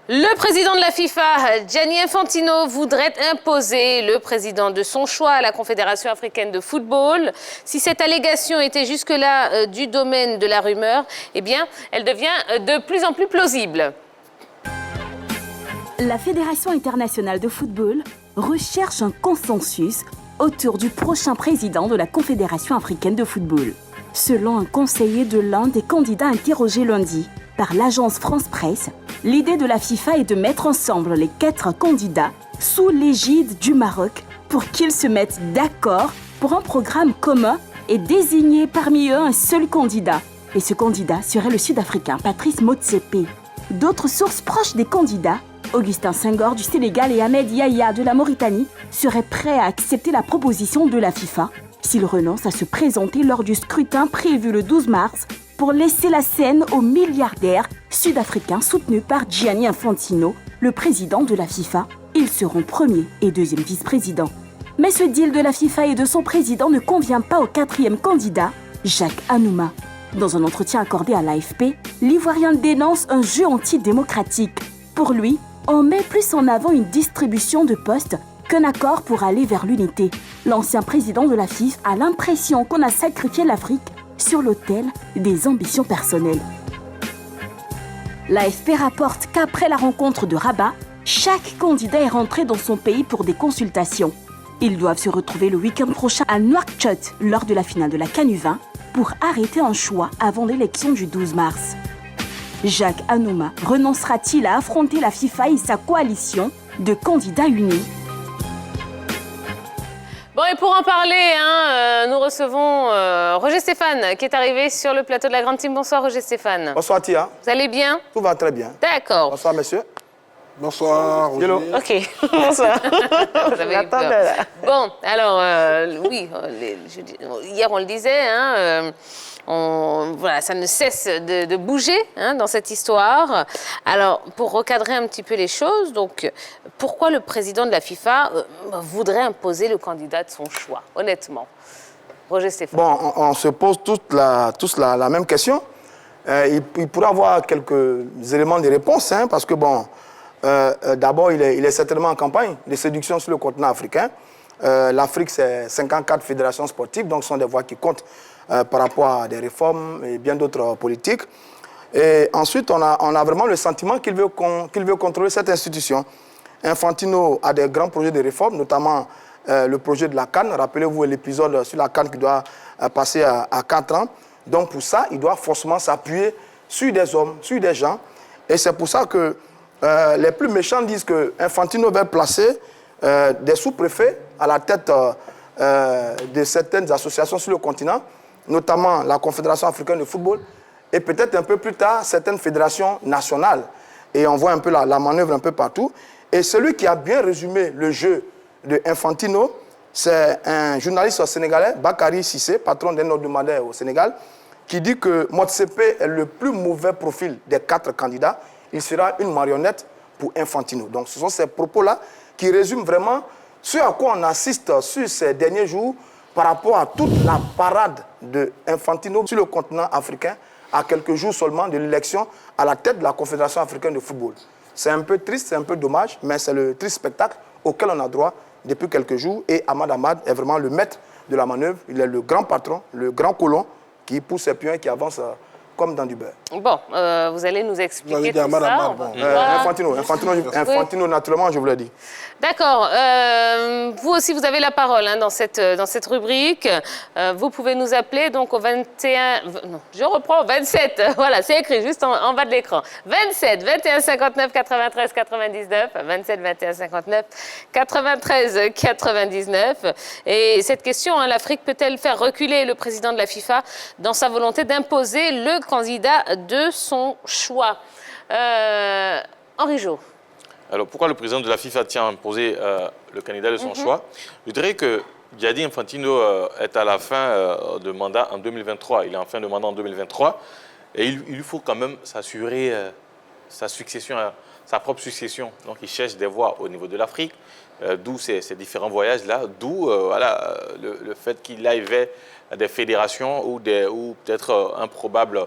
Le président de la FIFA, Gianni Infantino, voudrait imposer le président de son choix à la Confédération africaine de football. Si cette allégation était jusque-là du domaine de la rumeur, eh bien, elle devient de plus en plus plausible. La Fédération internationale de football recherche un consensus autour du prochain président de la Confédération africaine de football. Selon un conseiller de l'un des candidats interrogés lundi par l'agence France Presse, l'idée de la FIFA est de mettre ensemble les 4 candidats sous l'égide du Maroc pour qu'ils se mettent d'accord pour un programme commun et désigner parmi eux un seul candidat. Et ce candidat serait le Sud-Africain Patrice Motsepe. D'autres sources proches des candidats, Augustin Senghor du Sénégal et Ahmed Yahya de la Mauritanie, seraient prêts à accepter la proposition de la FIFA s'ils renoncent à se présenter lors du scrutin prévu le 12 mars pour laisser la scène aux milliardaires sud-africains soutenus par Gianni Infantino, le président de la FIFA. Ils seront premier et deuxième vice-président. Mais ce deal de la FIFA et de son président ne convient pas au 4e candidat, Jacques Anouma. Dans un entretien accordé à l'AFP, l'Ivoirien dénonce un jeu antidémocratique. Pour lui, on met plus en avant une distribution de postes qu'un accord pour aller vers l'unité. L'ancien président de la FIFA a l'impression qu'on a sacrifié l'Afrique sur l'autel des ambitions personnelles. L'AFP rapporte qu'après la rencontre de Rabat, chaque candidat est rentré dans son pays pour des consultations. Ils doivent se retrouver le week-end prochain à Nouakchott lors de la finale de la CAN U20 pour arrêter un choix avant l'élection du 12 mars. Jacques Anouma renoncera-t-il à affronter la FIFA et sa coalition de candidats unis ? Bon, et pour en parler, nous recevons Roger Stéphane qui est arrivé sur le plateau de la Grande Team. Bonsoir Roger Stéphane. Bonsoir Tia. Vous allez bien? Tout va très bien. D'accord. Bonsoir monsieur. Bonsoir Roger. Hello. Ok, bonsoir. Vous avez eu peur. Bon, alors, oui, hier on le disait, voilà, ça ne cesse de bouger dans cette histoire. Alors, pour recadrer un petit peu les choses, donc, pourquoi le président de la FIFA voudrait imposer le candidat de son choix, honnêtement? Roger Stéphane. Bon, on se pose tous la même question. Il pourrait avoir quelques éléments de réponse, parce que, bon, d'abord, il est certainement en campagne de séduction sur le continent africain. L'Afrique, c'est 54 fédérations sportives, donc ce sont des voix qui comptent par rapport à des réformes et bien d'autres politiques. Et ensuite, on a vraiment le sentiment qu'il veut contrôler cette institution. Infantino a des grands projets de réforme, notamment le projet de la CAN. Rappelez-vous l'épisode sur la CAN qui doit passer à 4 ans. Donc pour ça, il doit forcément s'appuyer sur des hommes, sur des gens. Et c'est pour ça que les plus méchants disent qu'Infantino va placer des sous-préfets à la tête de certaines associations sur le continent, notamment la Confédération africaine de football, et peut-être un peu plus tard, certaines fédérations nationales. Et on voit un peu la manœuvre un peu partout. Et celui qui a bien résumé le jeu de Infantino, c'est un journaliste sénégalais, Bakary Cissé, patron d'un hebdomadaire au Sénégal, qui dit que Motsepe est le plus mauvais profil des 4 candidats. Il sera une marionnette pour Infantino. Donc ce sont ces propos-là qui résument vraiment ce à quoi on assiste sur ces derniers jours par rapport à toute la parade de Infantino sur le continent africain à quelques jours seulement de l'élection à la tête de la Confédération africaine de football. C'est un peu triste, c'est un peu dommage, mais c'est le triste spectacle auquel on a droit depuis quelques jours. Et Ahmad Ahmad est vraiment le maître de la manœuvre. Il est le grand patron, le grand colon qui pousse ses pions et qui avance comme dans du beurre. Bon, vous allez nous expliquer tout ça. Infantino, naturellement, je vous l'ai dit. D'accord. Vous aussi, vous avez la parole dans cette rubrique. Vous pouvez nous appeler donc au 21... Non, je reprends, 27. Voilà, c'est écrit juste en bas de l'écran. 27 21 59 93 99. 27 21 59 93 99. Et cette question, l'Afrique peut-elle faire reculer le président de la FIFA dans sa volonté d'imposer le candidat de son choix? Henri Jo. Alors, pourquoi le président de la FIFA tient à imposer le candidat de son choix? Je dirais que Gianni Infantino est à la fin de mandat en 2023. Il est en fin de mandat en 2023. Et il faut quand même s'assurer sa succession, sa propre succession. Donc, il cherche des voix au niveau de l'Afrique, d'où ces différents voyages-là, d'où le fait qu'il aille vers des fédérations ou peut-être un probable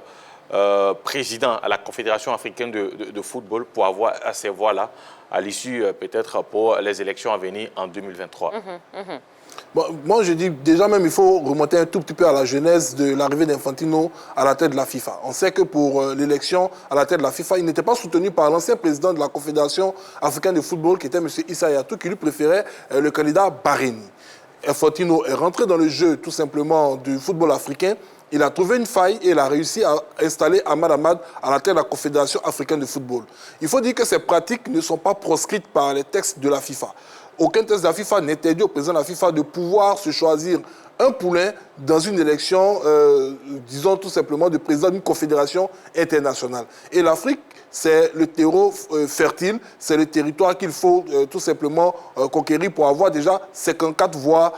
président à la Confédération africaine de football pour avoir ces voix-là à l'issue peut-être pour les élections à venir en 2023. Bon, moi, je dis déjà même il faut remonter un tout petit peu à la genèse de l'arrivée d'Infantino à la tête de la FIFA. On sait que pour l'élection à la tête de la FIFA, il n'était pas soutenu par l'ancien président de la Confédération africaine de football, qui était M. Issa Hayatou, qui lui préférait le candidat Bahreïni. Infantino est rentré dans le jeu tout simplement du football africain. Il a trouvé une faille et il a réussi à installer Ahmad Ahmad à la tête de la Confédération africaine de football. Il faut dire que ces pratiques ne sont pas proscrites par les textes de la FIFA. Aucun texte de la FIFA n'interdit au président de la FIFA de pouvoir se choisir un poulain dans une élection, disons tout simplement, de président d'une confédération internationale. Et l'Afrique, c'est le terreau fertile, c'est le territoire qu'il faut tout simplement conquérir pour avoir déjà 54 voix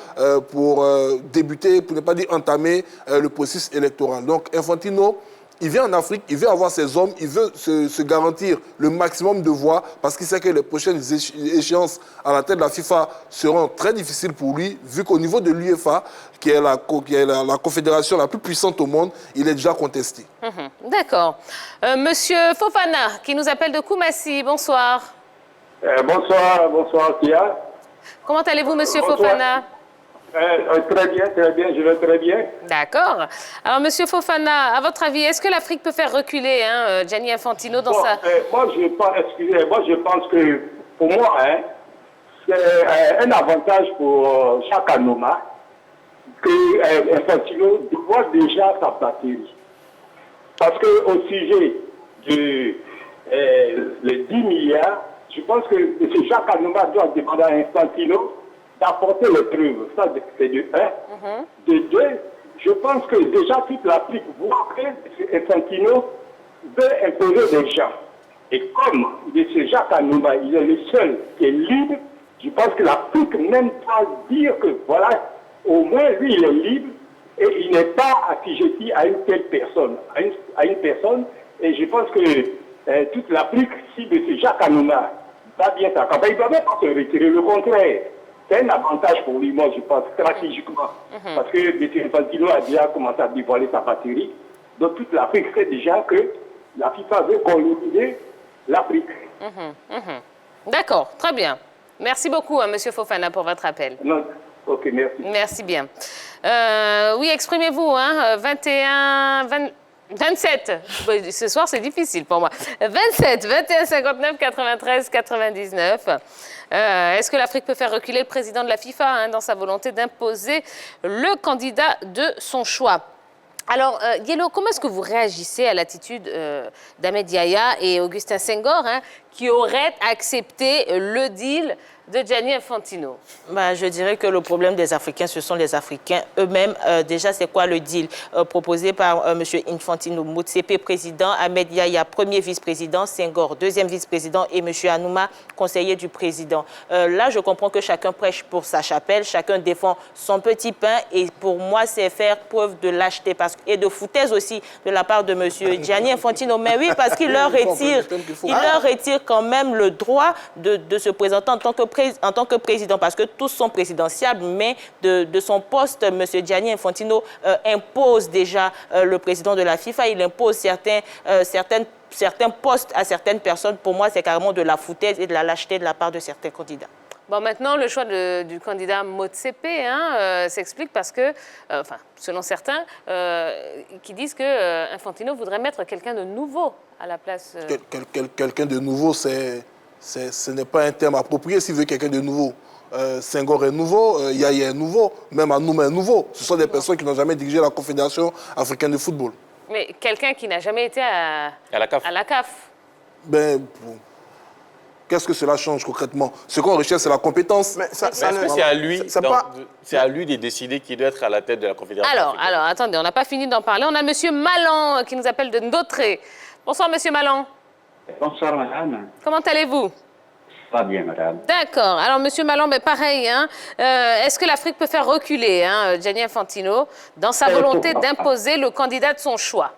pour débuter, pour ne pas dire entamer le processus électoral. Donc Infantino, il vient en Afrique, il veut avoir ses hommes, il veut se garantir le maximum de voix parce qu'il sait que les prochaines échéances à la tête de la FIFA seront très difficiles pour lui, vu qu'au niveau de l'UEFA, qui est la confédération la plus puissante au monde, il est déjà contesté. D'accord. Monsieur Fofana, qui nous appelle de Koumassi, bonsoir. Bonsoir Kia. Comment allez-vous, monsieur Bonsoir. Fofana? Très bien, je vais très bien. D'accord. Alors, monsieur Fofana, à votre avis, est-ce que l'Afrique peut faire reculer Gianni Infantino dans sa... Moi, je pense que, pour moi, c'est un avantage pour chaque Anoma que Infantino doit déjà sa batterie. Parce qu'au sujet les 10 milliards, je pense que M. Jacques Anoma doit demander à Infantino d'apporter les preuves. Ça, c'est de 1. De 2, je pense que déjà toute l'Afrique voit que Infantino veut imposer des gens. Et comme M. Jacques Anoma, il est le seul qui est libre, je pense que l'Afrique même doit dire que voilà, au moins lui il est libre et il n'est pas assujetti à une telle personne, à une personne. Et je pense que toute l'Afrique, si M. Jacques Anoma va bien sa campagne, il ne doit même pas se retirer. Le contraire. C'est un avantage pour lui, moi, je pense, stratégiquement. Parce que M. Infantino a déjà commencé à dévoiler sa batterie. Donc, toute l'Afrique sait déjà que la FIFA veut coloniser l'Afrique. D'accord, très bien. Merci beaucoup, monsieur Fofana, pour votre appel. Non. Ok, merci. Merci bien. Oui, exprimez-vous, 27. Ce soir, c'est difficile pour moi. 27, 21, 59, 93, 99. Est-ce que l'Afrique peut faire reculer le président de la FIFA dans sa volonté d'imposer le candidat de son choix? Alors, Yellow, comment est-ce que vous réagissez à l'attitude d'Ahmed Yahya et Augustin Senghor, qui auraient accepté le deal de Gianni Infantino? Je dirais que le problème des Africains, ce sont les Africains eux-mêmes. Déjà, c'est quoi le deal proposé par M. Infantino? Motsepe, président, Ahmed Yahya, premier vice-président, Senghor, deuxième vice-président, et M. Anouma, conseiller du président. Là, je comprends que chacun prêche pour sa chapelle, chacun défend son petit pain, et pour moi, c'est faire preuve de lâcheté et de foutaise aussi de la part de M. Gianni Infantino. Mais oui, parce qu'il leur retire quand même le droit de se présenter en tant que président, parce que tous sont présidentiables, mais de son poste, M. Gianni Infantino impose déjà le président de la FIFA, il impose certains postes à certaines personnes. Pour moi, c'est carrément de la foutaise et de la lâcheté de la part de certains candidats. Bon, maintenant, le choix du candidat Motsepe s'explique parce que, selon certains, qui disent que Infantino voudrait mettre quelqu'un de nouveau à la place... Quelqu'un de nouveau, ce n'est pas un terme approprié s'il veut quelqu'un de nouveau. Senghor est nouveau, Yahya est nouveau, même Anouma est nouveau. Ce sont des personnes qui n'ont jamais dirigé la Confédération africaine de football. Mais quelqu'un qui n'a jamais été à la CAF. Qu'est-ce que cela change concrètement? Ce qu'on recherche, c'est la compétence. Mais est-ce que c'est à lui de décider qui doit être à la tête de la Confédération africaine? Alors, attendez, on n'a pas fini d'en parler. On a M. Malan qui nous appelle de Ndotré. Bonsoir, M. Malan. Bonsoir, madame. Comment allez-vous? Pas bien, madame. D'accord. Alors, M. Malan, pareil, est-ce que l'Afrique peut faire reculer Gianni Infantino dans sa volonté d'imposer le candidat de son choix?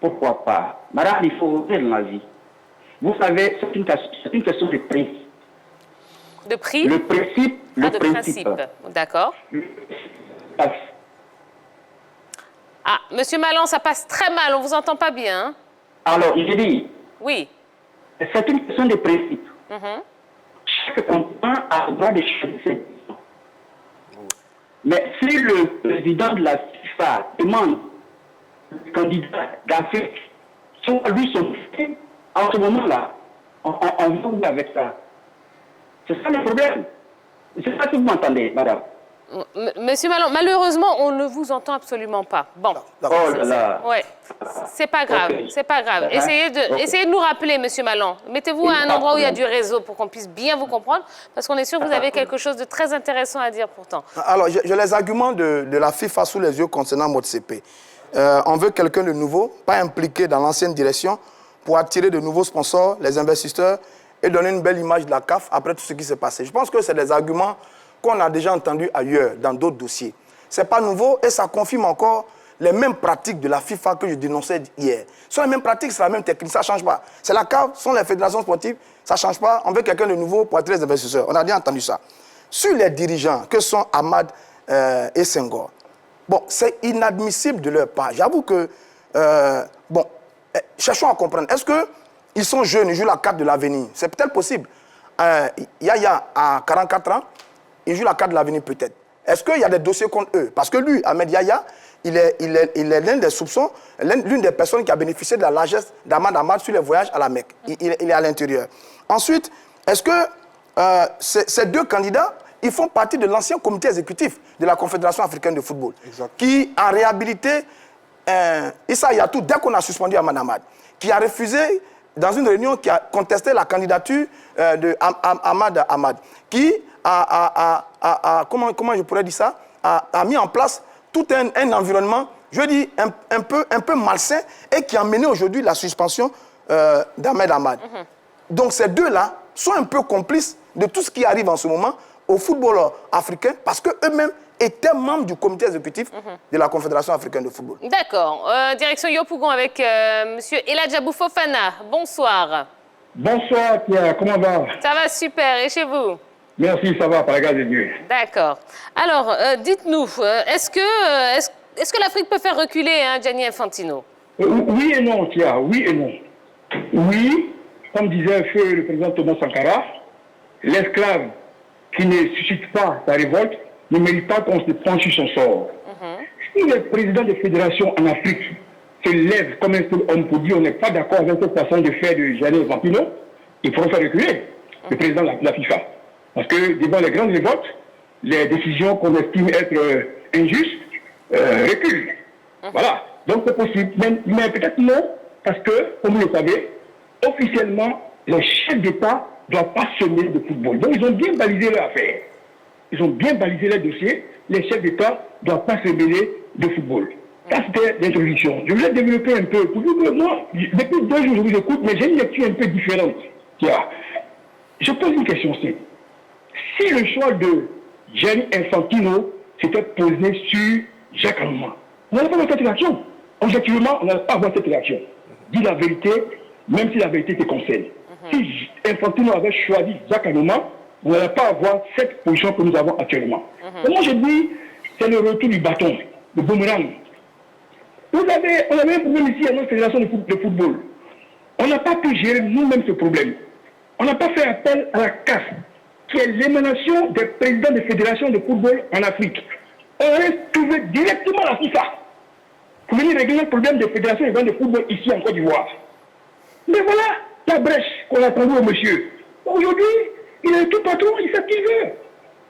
Pourquoi pas? Madame, il faut oser dans la vie. Vous savez, c'est une question de principe. De prix? Le principe. De principe. D'accord. Ah, Monsieur Malan, ça passe très mal, on ne vous entend pas bien. Hein? Alors, je dis, Oui. c'est une question de principe. Chaque continent a le droit de choisir ses décisions. Mais si le président de la FIFA demande le candidat d'Afrique, soit lui son fils, en ce moment-là, on va où avec ça? C'est ça le problème. C'est ça que vous m'entendez, madame. Monsieur Malan, malheureusement, on ne vous entend absolument pas. Bon. Oh là là. Ouais. C'est pas grave, Ok. c'est pas grave. Essayez de nous rappeler, Monsieur Malan. Mettez-vous à un endroit où il y a du réseau pour qu'on puisse bien vous comprendre, parce qu'on est sûr que vous avez quelque chose de très intéressant à dire pourtant. Alors, j'ai les arguments de la FIFA sous les yeux concernant Motsepe. On veut quelqu'un de nouveau, pas impliqué dans l'ancienne direction, pour attirer de nouveaux sponsors, les investisseurs, et donner une belle image de la CAF après tout ce qui s'est passé. Je pense que c'est des arguments qu'on a déjà entendus ailleurs, dans d'autres dossiers. Ce n'est pas nouveau et ça confirme encore les mêmes pratiques de la FIFA que je dénonçais hier. Ce sont les mêmes pratiques, c'est la même technique, ça ne change pas. C'est la CAF, ce sont les fédérations sportives, ça ne change pas. On veut quelqu'un de nouveau pour attirer les investisseurs. On a déjà entendu ça. Sur les dirigeants, que sont Ahmad et Senghor, bon, c'est inadmissible de leur part. J'avoue que, bon, cherchons à comprendre. Est-ce qu'ils sont jeunes, ils jouent la carte de l'avenir? C'est peut-être possible. Yaya a 44 ans, il joue la carte de l'avenir peut-être. Est-ce qu'il y a des dossiers contre eux? Parce que lui, Ahmed Yaya, il est l'un des soupçons, l'une des personnes qui a bénéficié de la largesse d'Ahmad Ahmad sur les voyages à la Mecque. Il est à l'intérieur. Ensuite, est-ce que ces deux candidats, ils font partie de l'ancien comité exécutif de la Confédération africaine de football, qui a réhabilité Issa Yatou dès qu'on a suspendu Ahmad Ahmad, qui a refusé dans une réunion qui a contesté la candidature de Ahmad Ahmad, qui comment je pourrais dire ça, a mis en place tout un environnement, je dis, un peu malsain et qui a mené aujourd'hui la suspension d'Ahmed Ahmad. Donc ces deux-là sont un peu complices de tout ce qui arrive en ce moment au football africain parce qu'eux-mêmes étaient membres du comité exécutif de la Confédération africaine de football. D'accord. Direction Yopougon avec M. Eladja Fofana. Bonsoir. Bonsoir Pierre, comment va? Ça va super, et chez vous? Merci, ça va, par la grâce de Dieu. D'accord. Alors, dites-nous, est-ce que l'Afrique peut faire reculer Gianni Infantino? Oui et non, Pierre, oui et non. Oui, comme disait le président Thomas Sankara, l'esclave qui ne suscite pas sa révolte ne mérite pas qu'on se penche sur son sort. Si les présidents des fédérations en Afrique se lèvent comme un seul homme pour dire on n'est pas d'accord avec cette façon de faire de Gianni Infantino, il faut faire reculer le président de la FIFA. Parce que devant les grandes révoltes, les décisions qu'on estime être injustes reculent. Voilà. Donc c'est possible. Mais peut-être non, parce que, comme vous le savez, officiellement, les chefs d'État ne doivent pas se mêler de football. Donc ils ont bien balisé leur affaire. Ils ont bien balisé leur dossier. Les chefs d'État ne doivent pas se mêler de football. Ça, c'était l'introduction. Je voulais développer un peu. Pour vous que moi, depuis 2 jours, je vous écoute, mais j'ai une lecture un peu différente. Tiens, je pose une question simple. Si le choix de Gianni Infantino s'était posé sur Jacques Anouma, on n'allait pas avoir cette réaction. Objectivement, on n'allait pas avoir cette réaction. Dis la vérité, même si la vérité te concerne. Si Infantino avait choisi Jacques Anouma, on n'allait pas avoir cette position que nous avons actuellement. Et moi, je dis, c'est le retour du bâton, le boomerang. On avait un problème ici à notre fédération de football. On n'a pas pu gérer nous-mêmes ce problème. On n'a pas fait appel à la CAF, qui est l'émanation des présidents des fédérations de football en Afrique. On aurait trouvé directement la FIFA pour venir régler le problème des fédérations de football ici en Côte d'Ivoire. Mais voilà la brèche qu'on a tendue au monsieur. Aujourd'hui, il est tout patron, il fait ce qu'il veut.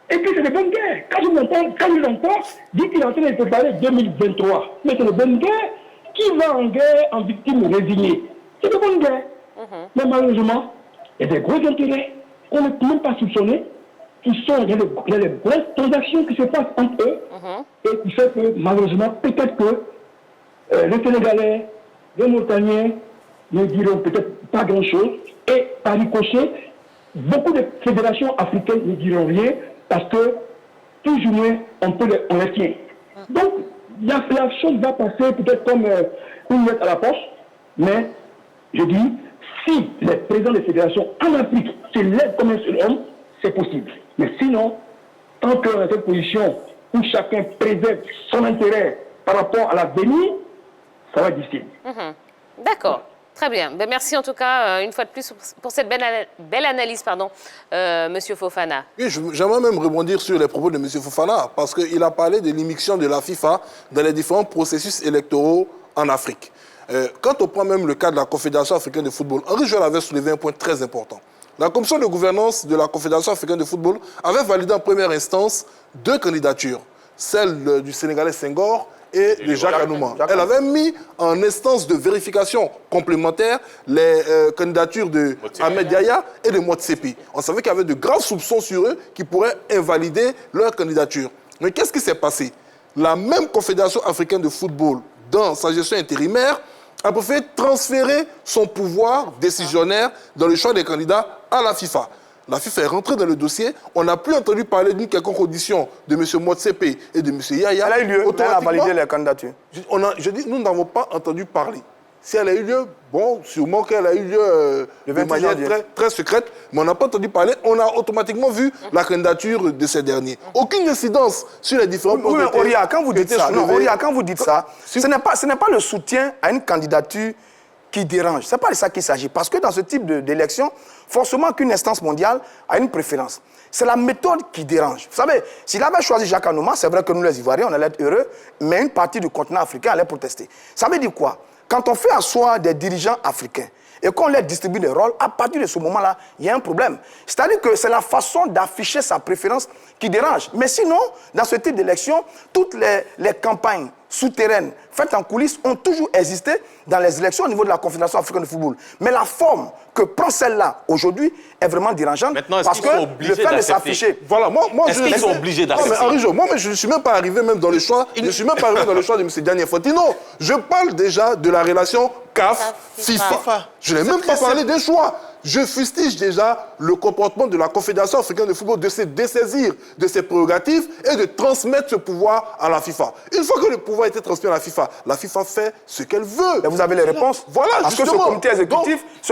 Et puis c'est de bonnes guerres. Quand je l'entends, dit qu'il est en train de préparer 2023. Mais c'est de bonnes guerres. Qui va en guerre en victime résignée? C'est de bonnes guerres. Mais malheureusement, il y a des gros intérêts qu'on ne peut même pas soupçonner, qui sont des grosses transactions qui se passent entre eux, et qui fait que malheureusement, peut-être que les Sénégalais, les Montagnais ne diront peut-être pas grand-chose, et par ricochet, beaucoup de fédérations africaines ne diront rien, parce que plus ou moins, on les tient. Donc, la chose va passer peut-être comme une lettre à la poste, mais je dis, si les présidents des fédérations en Afrique se lèvent comme un seul homme, c'est possible. Mais sinon, tant qu'on a cette position où chacun préserve son intérêt par rapport à l'avenir, ça va être difficile. D'accord. Très bien. Ben, merci en tout cas, une fois de plus, pour cette belle analyse, Monsieur Fofana. Oui, j'aimerais même rebondir sur les propos de M. Fofana, parce qu'il a parlé de l'immixtion de la FIFA dans les différents processus électoraux en Afrique. Quand on prend même le cas de la Confédération africaine de football, Henri Joël avait soulevé un point très important. La commission de gouvernance de la Confédération africaine de football avait validé en première instance 2 candidatures, celle du Sénégalais Senghor et de Jacques Anouma. Elle avait mis en instance de vérification complémentaire les candidatures de Ahmed Yahya et de Motsepe. On savait qu'il y avait de graves soupçons sur eux qui pourraient invalider leur candidature. Mais qu'est-ce qui s'est passé? La même Confédération africaine de football, dans sa gestion intérimaire, a préféré transférer son pouvoir décisionnaire dans le choix des candidats à la FIFA. La FIFA est rentrée dans le dossier. On n'a plus entendu parler d'une quelconque audition de M. Motsepe et de M. Yahya. Elle a eu lieu, elle a validé les candidatures. Je dis, nous n'avons pas entendu parler. Si elle a eu lieu, bon, sûrement qu'elle a eu lieu de manière très secrète, mais on n'a pas entendu parler. On a automatiquement vu la candidature de ces derniers. Aucune incidence sur les différents points. Oui, Oria, quand vous dites ça, quand vous dites ça, ce n'est pas le soutien à une candidature qui dérange. Ce n'est pas de ça qu'il s'agit. Parce que dans ce type d'élection, forcément qu'une instance mondiale a une préférence. C'est la méthode qui dérange. Vous savez, s'il avait choisi Jacques Anouma, c'est vrai que nous, les Ivoiriens, on allait être heureux, mais une partie du continent africain allait protester. Ça veut dire quoi? Quand on fait asseoir des dirigeants africains et qu'on leur distribue des rôles, à partir de ce moment-là, il y a un problème. C'est-à-dire que c'est la façon d'afficher sa préférence qui dérange. Mais sinon, dans ce type d'élection, toutes les campagnes souterraines faites en coulisses ont toujours existé dans les élections au niveau de la Confédération africaine de football. Mais la forme que prend celle-là aujourd'hui est vraiment dérangeante. Maintenant, parce que le fait de s'afficher... Voilà, est-ce qu'ils sont obligés d'accepter? Moi, je ne suis même pas arrivé même dans le choix. Je ne suis même pas arrivé dans le choix de M. Gianni Infantino. Je parle déjà de la relation CAF-FIFA. Je n'ai même pas parlé des choix. Je fustige déjà le comportement de la Confédération africaine de football de se dessaisir de ses prérogatives et de transmettre ce pouvoir à la FIFA. Une fois que le pouvoir a été transmis à la FIFA fait ce qu'elle veut. Et vous avez les réponses? Voilà, parce que ce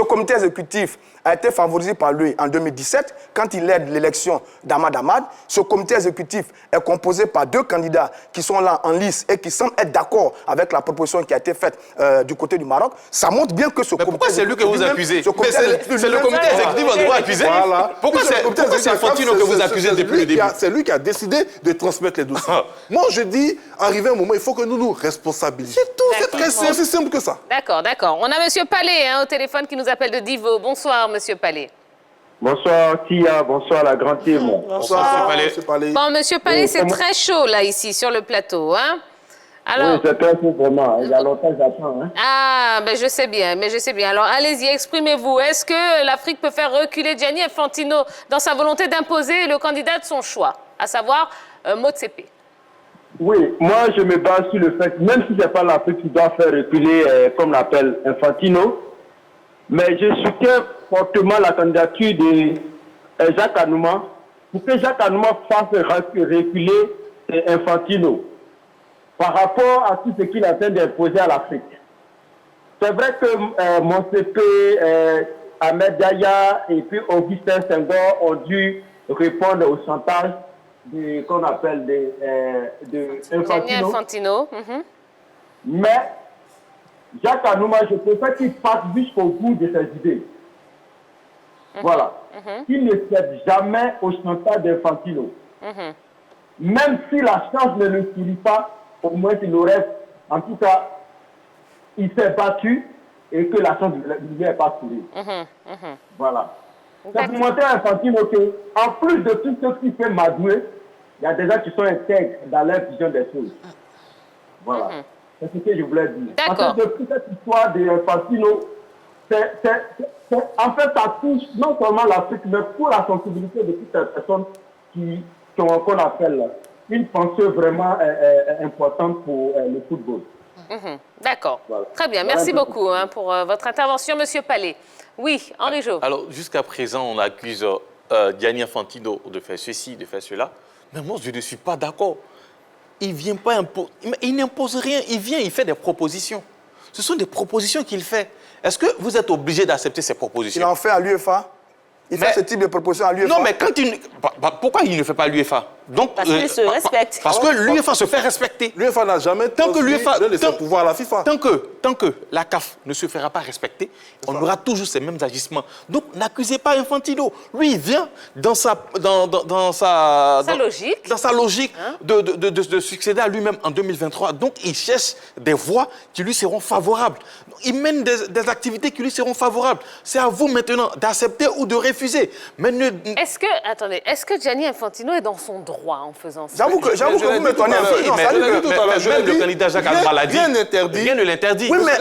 comité exécutif a été favorisé par lui en 2017, quand il aide l'élection d'Ahmad Ahmad. Ce comité exécutif est composé par 2 candidats qui sont là en lice et qui semblent être d'accord avec la proposition qui a été faite du côté du Maroc. Ça montre bien que ce comité... Pourquoi c'est lui que vous accusez? C'est le comité exécutif qu'on doit accuser. Voilà. Pourquoi c'est Infantino que vous accusez depuis le début? C'est lui qui a décidé de transmettre les dossiers. Moi, je dis, arrivé un moment, il faut que nous nous responsabilisions. C'est tout, c'est aussi simple que ça. D'accord. On a M. Palais au téléphone qui nous appelle de Divo. Bonsoir, M. Palais. Bonsoir, Tia. Bonsoir, la grande team. Bonsoir, M. Palais. Bon, M. Palais, c'est très chaud, là, ici, sur le plateau, hein? Alors... Oui, c'est très chaud, vraiment. Il y a longtemps que j'attends, hein. Ah, ben je sais bien. Alors, allez-y, exprimez-vous. Est-ce que l'Afrique peut faire reculer Gianni Infantino dans sa volonté d'imposer le candidat de son choix, à savoir Motsepe? Oui, moi, je me base sur le fait, même si ce n'est pas l'Afrique qui doit faire reculer, comme l'appelle Infantino, mais je soutiens fortement la candidature de Jacques Anouma pour que Jacques Anouma fasse reculer Infantino par rapport à tout ce qu'il est en train d'imposer à l'Afrique. C'est vrai que Motsepe, Ahmed Yahya et puis Augustin Senghor ont dû répondre au chantage qu'on appelle de Infantino. Mais Jacques Anouma, je préfère qu'il passe jusqu'au bout de ses idées. Voilà. Qu'il ne cède jamais au chantage d'Infantino. Même si la chance ne le sourit pas, au moins il aurait, en tout cas, il s'est battu et que la chance ne lui est pas souri. Voilà. C'est pour montrer à Infantino qu'en plus de tout ce qui fait m'adouer, il y a des gens qui sont intègres dans leur vision des choses. Voilà. C'est ce que je voulais dire. Parce que depuis cette histoire d'Infantino, en fait, ça touche non seulement l'Afrique, mais pour la sensibilité de toutes les personnes qu'on appelle une pensée vraiment importante pour le football. D'accord. Voilà. Très bien. Merci beaucoup pour votre intervention, M. Palais. Oui, Henri Jo. Alors, jusqu'à présent, on accuse Gianni Infantino de faire ceci, de faire cela. Mais moi, je ne suis pas d'accord. Il vient pas il n'impose rien. Il vient, il fait des propositions. Ce sont des propositions qu'il fait. Est-ce que vous êtes obligé d'accepter ces propositions? Il en fait à l'UEFA. Il fait ce type de proposition à l'UEFA. Non, mais quand pourquoi il ne fait pas l'UEFA? Donc, parce qu'il se respecte. Parce que l'UEFA se fait respecter. L'UEFA n'a jamais donné ses pouvoirs à la FIFA. Tant que la CAF ne se fera pas respecter, on aura toujours ces mêmes agissements. Donc, n'accusez pas Infantino. Lui, il vient dans sa logique de succéder à lui-même en 2023. Donc, il cherche des voies qui lui seront favorables. Il mène des activités qui lui seront favorables. C'est à vous maintenant d'accepter ou de refuser. Mais Est-ce que Gianni Infantino est dans son droit en faisant ça? J'avoue que vous m'étonnez un peu. Même le candidat Jacques Alba l'a dit. Rien ne l'interdit. Oui, mais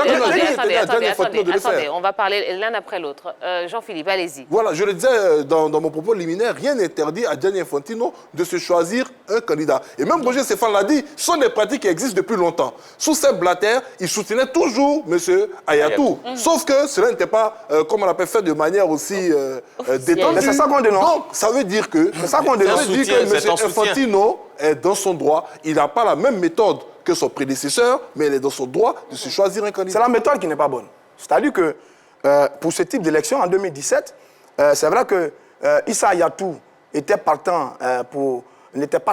attendez, on va parler l'un après l'autre. Jean-Philippe, allez-y. Voilà, je le disais dans mon propos liminaire, rien n'interdit à Gianni Infantino de se choisir un candidat. Et même Roger Stéphane l'a dit, ce sont des pratiques qui existent depuis longtemps. Sous Sepp Blatter, il soutenait toujours M. Ayatou. Sauf que cela n'était pas, comme on appelle, fait de manière aussi détendue. Mais c'est ça qu'on dénonce. Donc, ça veut dire que M. Infantino est dans son droit. Il n'a pas la même méthode que son prédécesseur, mais il est dans son droit de se choisir un candidat. C'est la méthode qui n'est pas bonne. C'est-à-dire que pour ce type d'élection, en 2017, c'est vrai que Issa Ayatou n'était pas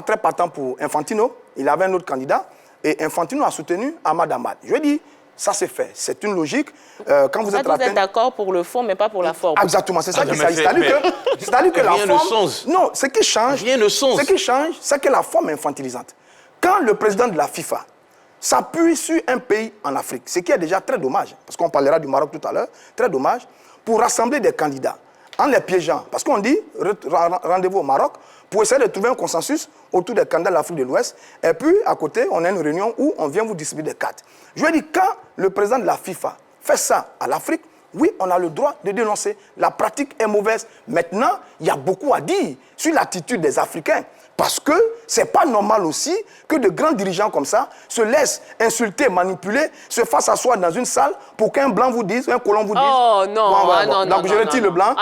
très partant pour Infantino. Il avait un autre candidat. Et Infantino a soutenu Ahmad Ahmad. Je dis, ça c'est fait. C'est une logique. Quand vous êtes d'accord pour le fond, mais pas pour la forme. Exactement, c'est ça qui s'agit. C'est-à-dire que la forme... Non, ce qui change, c'est que la forme est infantilisante. Quand le président de la FIFA s'appuie sur un pays en Afrique, ce qui est déjà très dommage, parce qu'on parlera du Maroc tout à l'heure, très dommage, pour rassembler des candidats en les piégeant. Parce qu'on dit, rendez-vous au Maroc, pour essayer de trouver un consensus autour des candidats de l'Afrique de l'Ouest. Et puis, à côté, on a une réunion où on vient vous distribuer des cartes. Je veux dire, quand le président de la FIFA fait ça à l'Afrique, oui, on a le droit de dénoncer. La pratique est mauvaise. Maintenant, il y a beaucoup à dire sur l'attitude des Africains. Parce que ce n'est pas normal aussi que de grands dirigeants comme ça se laissent insulter, manipuler, se fassent asseoir dans une salle pour qu'un blanc vous dise, un colon vous dise. Oh non, Donc je retire le blanc.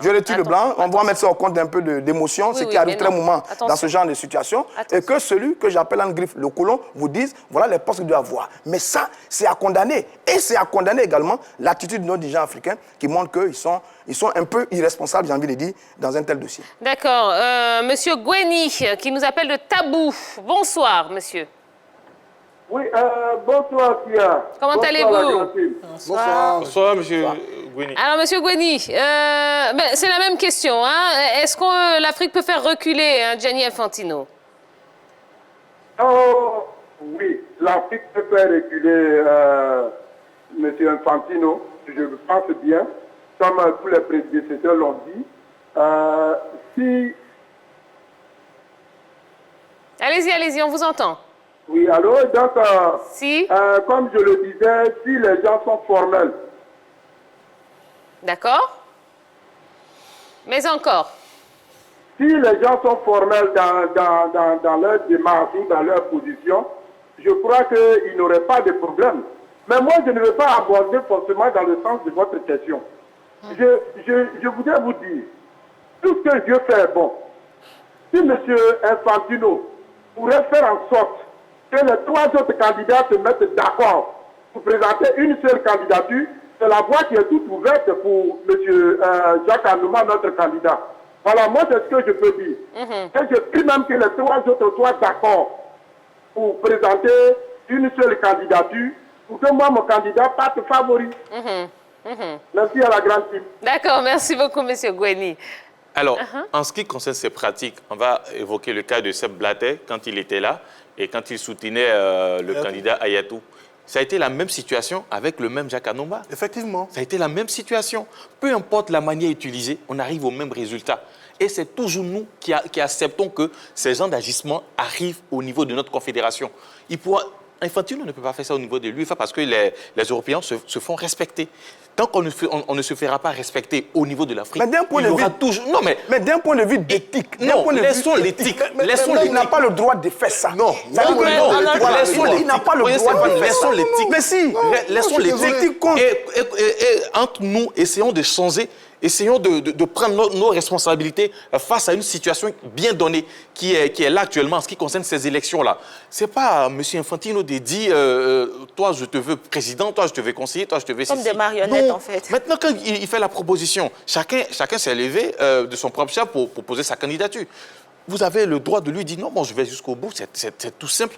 Je retire le blanc. On va mettre ça au compte d'un peu d'émotion, ce qui arrive très moment dans ce genre de situation. Et que celui que j'appelle en griffe le colon vous dise, voilà les postes qu'il doit avoir. Mais ça, c'est à condamner. Et c'est à condamner également l'attitude de nos dirigeants africains qui montrent qu'ils sont un peu irresponsables, j'ai envie de dire, dans un tel dossier. D'accord. Monsieur Gweni, qui nous appelle de Tabou. Bonsoir, monsieur. Oui, bonsoir, Tia. Comment allez-vous? Bonsoir, monsieur Gweni. Alors, monsieur Gweni, c'est la même question. Hein? Est-ce que l'Afrique peut faire reculer Gianni Infantino? Oh, oui, l'Afrique peut faire reculer monsieur Infantino, je le pense bien. Comme tous les prédécesseurs l'ont dit, Allez-y, on vous entend. Oui, alors, donc, comme je le disais, si les gens sont formels. D'accord. Mais encore. Si les gens sont formels dans leur démarche ou dans leur position, je crois qu'ils n'auraient pas de problème. Mais moi, je ne veux pas aborder forcément dans le sens de votre question. Je voudrais vous dire, tout ce que Dieu fait bon. Si M. Infantino pourrait faire en sorte que les trois autres candidats se mettent d'accord pour présenter une seule candidature, c'est la voie qui est toute ouverte pour M. Jacques Anouma, notre candidat. Voilà, moi c'est ce que je peux dire. Et je prie même que les trois autres soient d'accord pour présenter une seule candidature, pour que moi, mon candidat, parte favori. Merci à la grande team. D'accord, merci beaucoup, M. Gweni. Alors, en ce qui concerne ces pratiques, on va évoquer le cas de Sepp Blatter quand il était là et quand il soutenait le candidat Ayatou. Ça a été la même situation avec le même Jacques Anouma. Effectivement. Ça a été la même situation. Peu importe la manière utilisée, on arrive au même résultat. Et c'est toujours nous qui acceptons que ces genres d'agissements arrivent au niveau de notre confédération. Infantino ne peut pas faire ça au niveau de l'UEFA parce que les Européens se font respecter. Tant qu'on ne se fera pas respecter au niveau de l'Afrique, il y aura toujours... Non, mais d'un point de vue d'éthique... Non, laissons l'éthique. Il n'a pas le droit de faire ça. Non, il n'a pas le droit de faire ça. Laissons l'éthique. Mais si. Laissons l'éthique. Et entre nous, essayons de changer Essayons de prendre nos responsabilités face à une situation bien donnée qui est là actuellement en ce qui concerne ces élections-là. Ce n'est pas M. Infantino de dire toi, je te veux président, toi, je te veux conseiller, toi, je te veux Comme des marionnettes, non. en fait. Maintenant, quand il fait la proposition, chacun s'est levé de son propre chef pour poser sa candidature. Vous avez le droit de lui dire non, bon, je vais jusqu'au bout, c'est tout simple.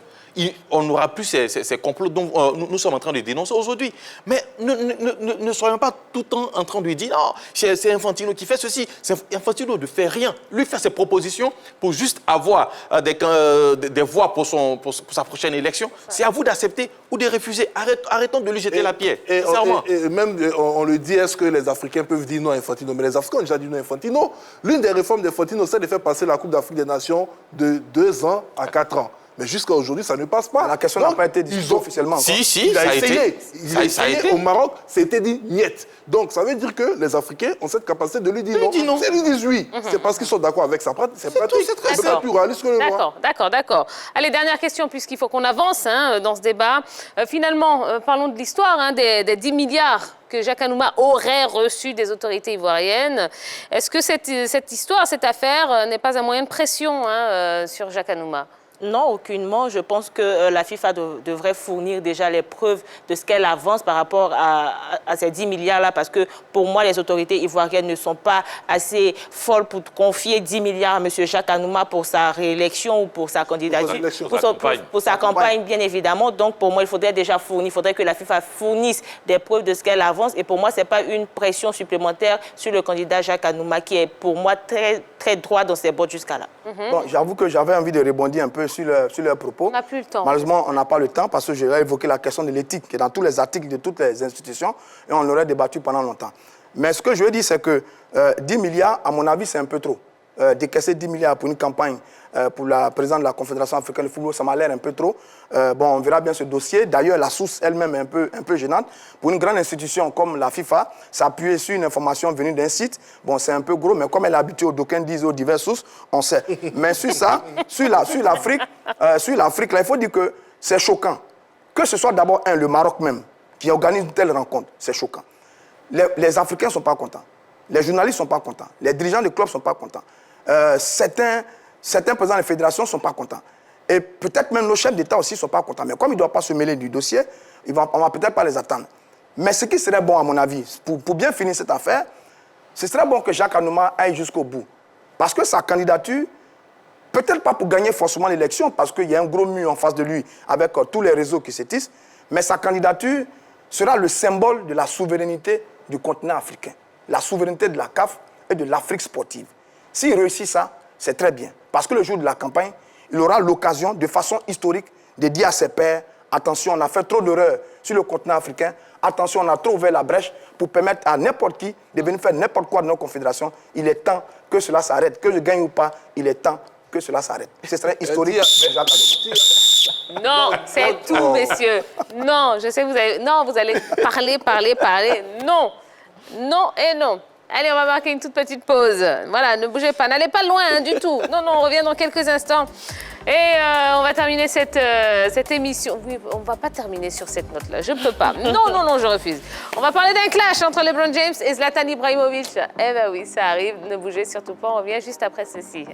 On n'aura plus ces complots dont nous sommes en train de dénoncer aujourd'hui. Mais ne soyons pas tout le temps en train de lui dire non, c'est Infantino qui fait ceci. C'est Infantino ne fait rien. Lui fait ses propositions pour juste avoir des voix pour sa prochaine élection. C'est à vous d'accepter ou de refuser. Arrêtons de lui jeter la pierre. Et même, on le dit, est-ce que les Africains peuvent dire non à Infantino? Mais les Africains ont déjà dit non à Infantino. L'une des réformes d'Infantino, c'est de faire passer la Coupe d'Afrique des Nations de 2 ans à 4 ans. Mais jusqu'à aujourd'hui, ça ne passe pas. La question n'a pas été discutée officiellement. Si, il ça a essayé. Ça a été. Au Maroc, c'était dit niet. Donc, ça veut dire que les Africains ont cette capacité de lui dire non. Si lui disent oui, c'est parce qu'ils sont d'accord avec sa pratique. C'est pratique. C'est plus réaliste que le moi. D'accord. Allez, dernière question, puisqu'il faut qu'on avance dans ce débat. Finalement, parlons de l'histoire des 10 milliards que Jacques Anouma aurait reçu des autorités ivoiriennes. Est-ce que cette histoire, cette affaire, n'est pas un moyen de pression sur Jacques Anouma? Non, aucunement. Je pense que la FIFA devrait fournir déjà les preuves de ce qu'elle avance par rapport à ces 10 milliards-là, parce que pour moi, les autorités ivoiriennes ne sont pas assez folles pour confier 10 milliards à M. Jacques Anouma pour sa réélection ou pour sa candidature, pour sa campagne, bien évidemment. Donc, pour moi, il faudrait déjà fournir, il faudrait que la FIFA fournisse des preuves de ce qu'elle avance. Et pour moi, ce n'est pas une pression supplémentaire sur le candidat Jacques Anouma, qui est pour moi très, très droit dans ses bottes jusqu'à là. Bon, j'avoue que j'avais envie de rebondir un peu sur leurs propos. On n'a plus le temps. Malheureusement, on n'a pas le temps parce que j'ai évoqué la question de l'éthique qui est dans tous les articles de toutes les institutions et on l'aurait débattu pendant longtemps. Mais ce que je veux dire, c'est que 10 milliards, à mon avis, c'est un peu trop. Décaisser 10 milliards pour une campagne pour la présidente de la Confédération africaine de football, ça m'a l'air un peu trop. Bon, on verra bien ce dossier. D'ailleurs, la source elle-même est un peu gênante. Pour une grande institution comme la FIFA, s'appuyer sur une information venue d'un site, bon, c'est un peu gros, mais comme elle est habituée aux d'aucuns disent aux diverses sources, on sait. Mais sur ça, sur l'Afrique, là, il faut dire que c'est choquant. Que ce soit d'abord le Maroc même, qui organise une telle rencontre, c'est choquant. Les Africains ne sont pas contents. Les journalistes ne sont pas contents. Les dirigeants des clubs ne sont pas contents. Certains présidents des fédérations ne sont pas contents. Et peut-être même nos chefs d'État aussi ne sont pas contents. Mais comme ils ne doivent pas se mêler du dossier, on ne va peut-être pas les attendre. Mais ce qui serait bon, à mon avis, pour bien finir cette affaire, ce serait bon que Jacques Anouma aille jusqu'au bout. Parce que sa candidature, peut-être pas pour gagner forcément l'élection, parce qu'il y a un gros mur en face de lui avec tous les réseaux qui se tissent, mais sa candidature sera le symbole de la souveraineté du continent africain, la souveraineté de la CAF et de l'Afrique sportive. S'il réussit ça, c'est très bien. Parce que le jour de la campagne, il aura l'occasion, de façon historique, de dire à ses pairs, attention, on a fait trop d'erreurs sur le continent africain, attention, on a trop ouvert la brèche pour permettre à n'importe qui de venir faire n'importe quoi dans nos confédérations. Il est temps que cela s'arrête. Que je gagne ou pas, il est temps que cela s'arrête. Ce serait historique. Non, c'est tout, messieurs. Non, je sais que vous allez... Non, vous allez parler. Non et non. Allez, on va marquer une toute petite pause. Voilà, ne bougez pas, n'allez pas loin du tout. Non, on revient dans quelques instants. Et on va terminer cette émission. Oui, on ne va pas terminer sur cette note-là, je ne peux pas. Non, je refuse. On va parler d'un clash entre LeBron James et Zlatan Ibrahimovic. Eh bien oui, ça arrive, ne bougez surtout pas, on revient juste après ceci.